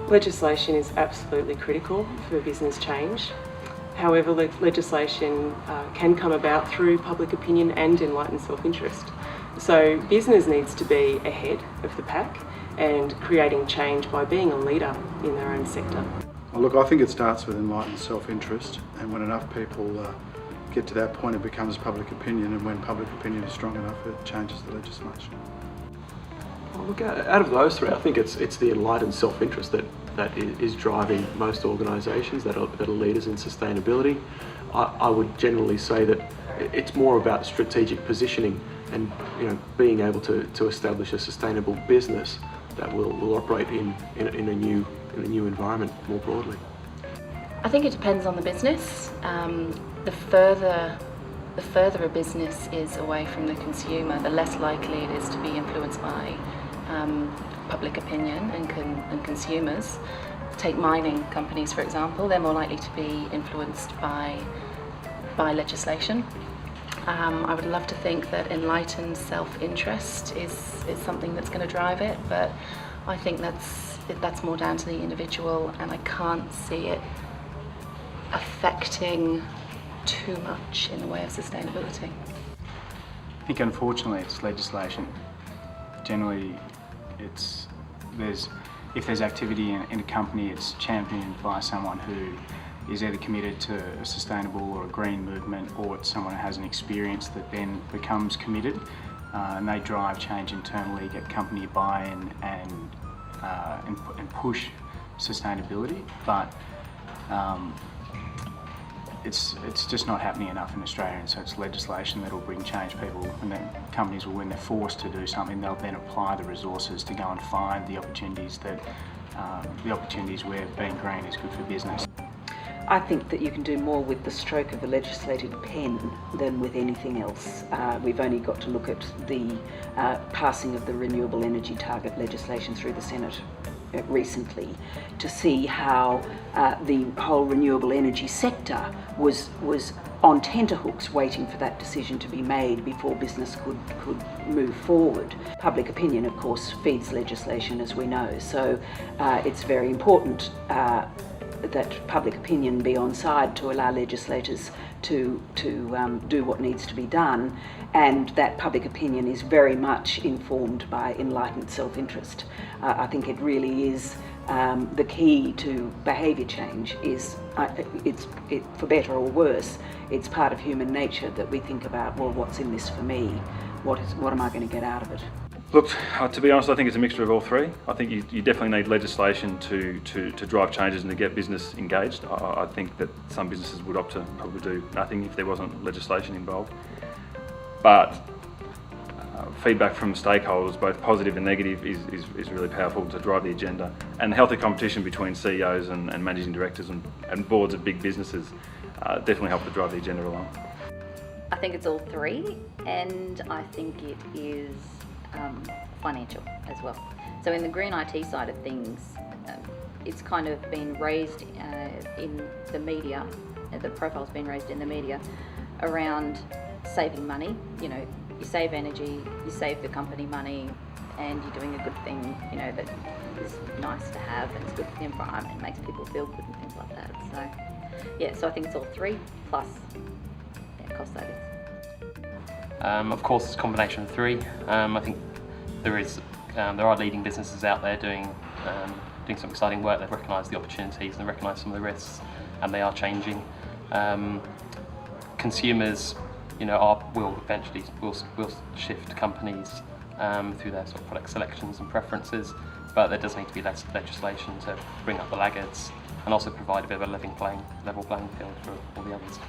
Legislation is absolutely critical for business change. However, legislation can come about through public opinion and enlightened self-interest. So business needs to be ahead of the pack and creating change by being a leader in their own sector. Well, look, I think it starts with enlightened self-interest, and when enough people get to that point, it becomes public opinion, and when public opinion is strong enough, it changes the legislation. Well, look, out of those three, I think it's the enlightened self-interest that is driving most organisations that are leaders in sustainability. I would generally say that it's more about strategic positioning and being able to establish a sustainable business that will operate in a new environment more broadly. I think it depends on the business. The further a business is away from the consumer, the less likely it is to be influenced by public opinion and consumers. Take mining companies, for example, they're more likely to be influenced by legislation. I would love to think that enlightened self-interest is something that's going to drive it, but I think that's more down to the individual, and I can't see it affecting too much in the way of sustainability. I think unfortunately it's legislation. Generally, if there's activity in a company, it's championed by someone who is either committed to a sustainable or a green movement, or it's someone who has an experience that then becomes committed, and they drive change internally, get company buy-in and push sustainability. But it's just not happening enough in Australia, and so it's legislation that will bring change. People, and then companies will, when they're forced to do something, they'll then apply the resources to go and find the opportunities where being green is good for business. I think that you can do more with the stroke of a legislative pen than with anything else. We've only got to look at the passing of the renewable energy target legislation through the Senate recently to see how the whole renewable energy sector was on tenterhooks waiting for that decision to be made before business could move forward. Public opinion, of course, feeds legislation, as we know, so it's very important that public opinion be on side to allow legislators to do what needs to be done, and that public opinion is very much informed by enlightened self-interest. I think it really is the key to behaviour change. For better or worse, it's part of human nature that we think about, well, what's in this for me? What am I going to get out of it? Look, to be honest, I think it's a mixture of all three. I think you definitely need legislation to drive changes and to get business engaged. I think that some businesses would opt to probably do nothing if there wasn't legislation involved. But feedback from stakeholders, both positive and negative, is really powerful to drive the agenda. And healthy competition between CEOs and managing directors and boards of big businesses definitely help to drive the agenda along. I think it's all three, and I think it is financial as well. So in the green IT side of things, it's kind of been raised in the media, the profile's been raised in the media around saving money. You save energy, you save the company money, and you're doing a good thing, that is nice to have, and it's good for the environment, it makes people feel good and things like that. So yeah, so I think it's all three plus cost savings. Of course, it's a combination of three. I think there are leading businesses out there doing some exciting work. They've recognised the opportunities and recognised some of the risks, and they are changing. Consumers, will eventually shift companies through their sort of product selections and preferences, but there does need to be legislation to bring up the laggards and also provide a bit of a level playing field for all the others.